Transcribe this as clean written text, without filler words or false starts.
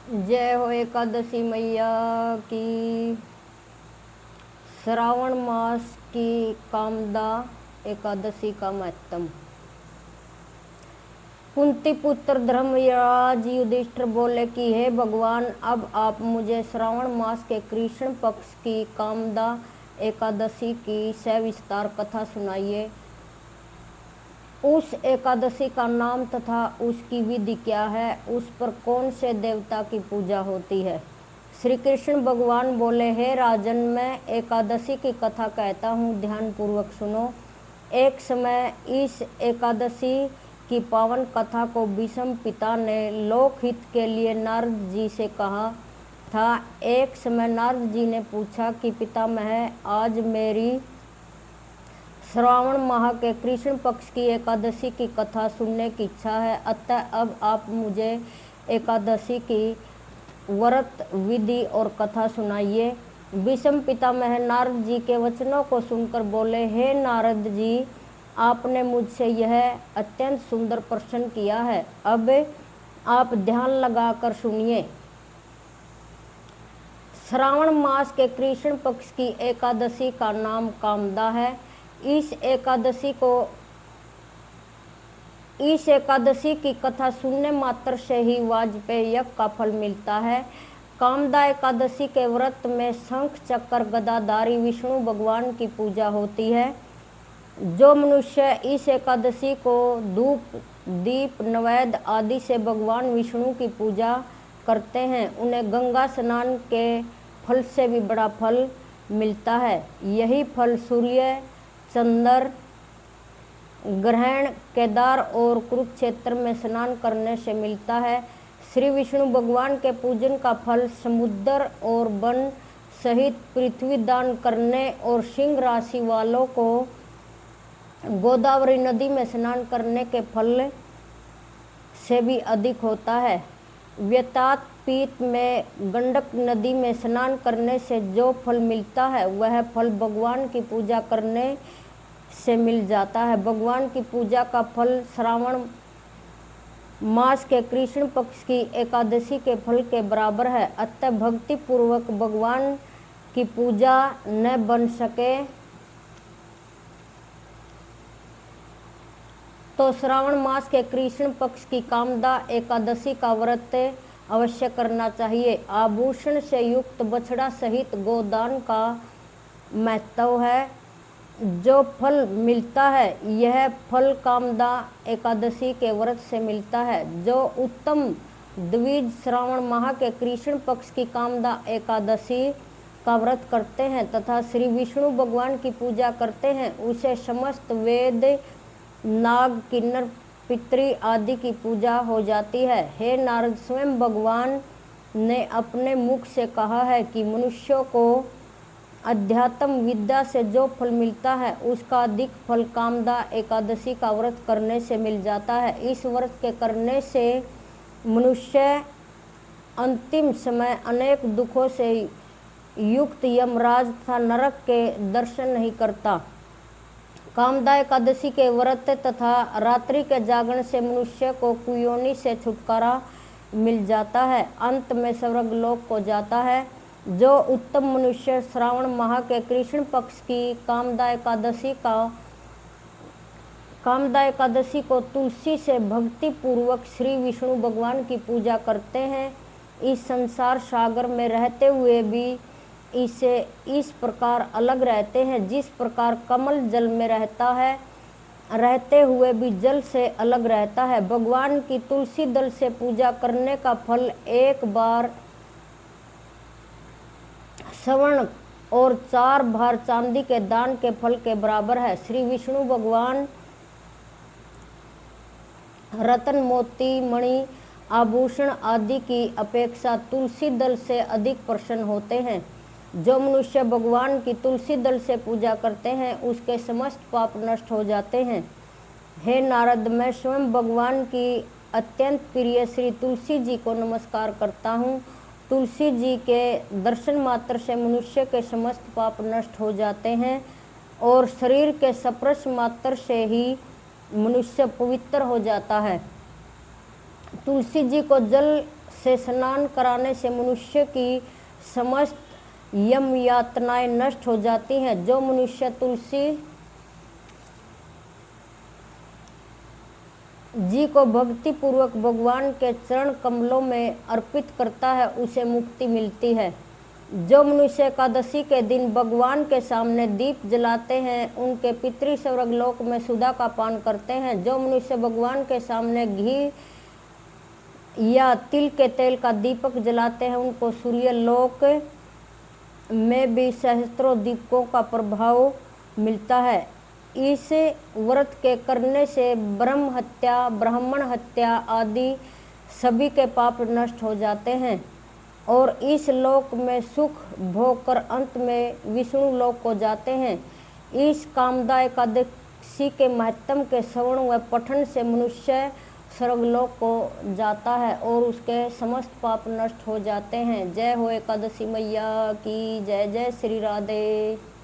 जय हो एकादशी मैया की। श्रावण मास की कामदा एकादशी का महत्व। कुंती पुत्र धर्मराज युधिष्ठिर बोले कि हे भगवान, अब आप मुझे श्रावण मास के कृष्ण पक्ष की कामदा एकादशी की सविस्तार कथा सुनाइए। उस एकादशी का नाम तथा उसकी विधि क्या है, उस पर कौन से देवता की पूजा होती है। श्री कृष्ण भगवान बोले, हे राजन, मैं एकादशी की कथा कहता हूँ, ध्यान पूर्वक सुनो। एक समय इस एकादशी की पावन कथा को भीष्म पिता ने लोकहित के लिए नारद जी से कहा था। एक समय नारद जी ने पूछा कि पितामह, आज मेरी श्रावण माह के कृष्ण पक्ष की एकादशी की कथा सुनने की इच्छा है, अतः अब आप मुझे एकादशी की व्रत विधि और कथा सुनाइए। भीष्म पितामह नारद जी के वचनों को सुनकर बोले, हे नारद जी, आपने मुझसे यह अत्यंत सुंदर प्रश्न किया है। अब आप ध्यान लगाकर सुनिए। श्रावण मास के कृष्ण पक्ष की एकादशी का नाम कामदा है। इस एकादशी की कथा सुनने मात्र से ही वाजपेय यज्ञ का फल मिलता है। कामदा एकादशी के व्रत में शंख चक्र गदाधारी विष्णु भगवान की पूजा होती है। जो मनुष्य इस एकादशी को धूप दीप नैवेद्य आदि से भगवान विष्णु की पूजा करते हैं, उन्हें गंगा स्नान के फल से भी बड़ा फल मिलता है। यही फल सूर्य, चंद्र ग्रहण, केदार और कुरुक्षेत्र में स्नान करने से मिलता है। श्री विष्णु भगवान के पूजन का फल समुद्र और वन सहित पृथ्वी दान करने और सिंह राशि वालों को गोदावरी नदी में स्नान करने के फल से भी अधिक होता है। व्यतात पीत में गंडक नदी में स्नान करने से जो फल मिलता है, वह फल भगवान की पूजा करने से मिल जाता है। भगवान की पूजा का फल श्रावण मास के कृष्ण पक्ष की एकादशी के फल के बराबर है। अतः भक्ति पूर्वक भगवान की पूजा न बन सके तो श्रावण मास के कृष्ण पक्ष की कामदा एकादशी का व्रत अवश्य करना चाहिए। आभूषण से युक्त बछड़ा सहित गोदान का महत्व है। जो फल मिलता है, यह फल कामदा एकादशी के व्रत से मिलता है। जो उत्तम द्विज श्रावण माह के कृष्ण पक्ष की कामदा एकादशी का व्रत करते हैं तथा श्री विष्णु भगवान की पूजा करते हैं, उसे समस्त वेद, नाग, किन्नर, पितृ आदि की पूजा हो जाती है। हे नारद, स्वयं भगवान ने अपने मुख से कहा है कि मनुष्यों को अध्यात्म विद्या से जो फल मिलता है, उसका अधिक फल कामदा एकादशी का व्रत करने से मिल जाता है। इस व्रत के करने से मनुष्य अंतिम समय अनेक दुखों से युक्त यमराज तथा नरक के दर्शन नहीं करता। कामदा एकादशी के व्रत तथा रात्रि के जागरण से मनुष्य को कुयोनि से छुटकारा मिल जाता है, अंत में स्वर्ग लोक को जाता है। जो उत्तम मनुष्य श्रावण माह के कृष्ण पक्ष की कामदा एकादशी को तुलसी से भक्ति पूर्वक श्री विष्णु भगवान की पूजा करते हैं, इस संसार सागर में रहते हुए भी इसे इस प्रकार अलग रहते हैं जिस प्रकार कमल जल में रहता है, रहते हुए भी जल से अलग रहता है। भगवान की तुलसी दल से पूजा करने का फल एक बार स्वर्ण और 4 भार चांदी के दान के फल के बराबर है। श्री विष्णु भगवान रत्न, मोती, मणि, आभूषण आदि की अपेक्षा तुलसी दल से अधिक प्रसन्न होते हैं। जो मनुष्य भगवान की तुलसी दल से पूजा करते हैं, उसके समस्त पाप नष्ट हो जाते हैं। हे नारद, मैं स्वयं भगवान की अत्यंत प्रिय श्री तुलसी जी को नमस्कार करता हूँ। तुलसी जी के दर्शन मात्र से मनुष्य के समस्त पाप नष्ट हो जाते हैं और शरीर के स्पर्श मात्र से ही मनुष्य पवित्र हो जाता है। तुलसी जी को जल से स्नान कराने से मनुष्य की समस्त यम यातनाएं नष्ट हो जाती हैं। जो मनुष्य तुलसी जी को भक्ति पूर्वक भगवान के चरण कमलों में अर्पित करता है उसे मुक्ति मिलती है। जो मनुष्य एकादशी के दिन भगवान के सामने दीप जलाते हैं उनके पितृ स्वर्ग लोक में सुधा का पान करते हैं। जो मनुष्य भगवान के सामने घी या तिल के तेल का दीपक जलाते हैं उनको सूर्य लोक में भी सहस्त्रों दीपकों का प्रभाव मिलता है। इस व्रत के करने से ब्रह्म हत्या, ब्राह्मण हत्या आदि सभी के पाप नष्ट हो जाते हैं और इस लोक में सुख भोग कर अंत में विष्णु लोक को जाते हैं। इस कामदा एकादशी के महत्म के श्रवण व पठन से मनुष्य स्वर्गलोक को जाता है और उसके समस्त पाप नष्ट हो जाते हैं। जय हो एकादशी मैया की जय। जय श्री राधे।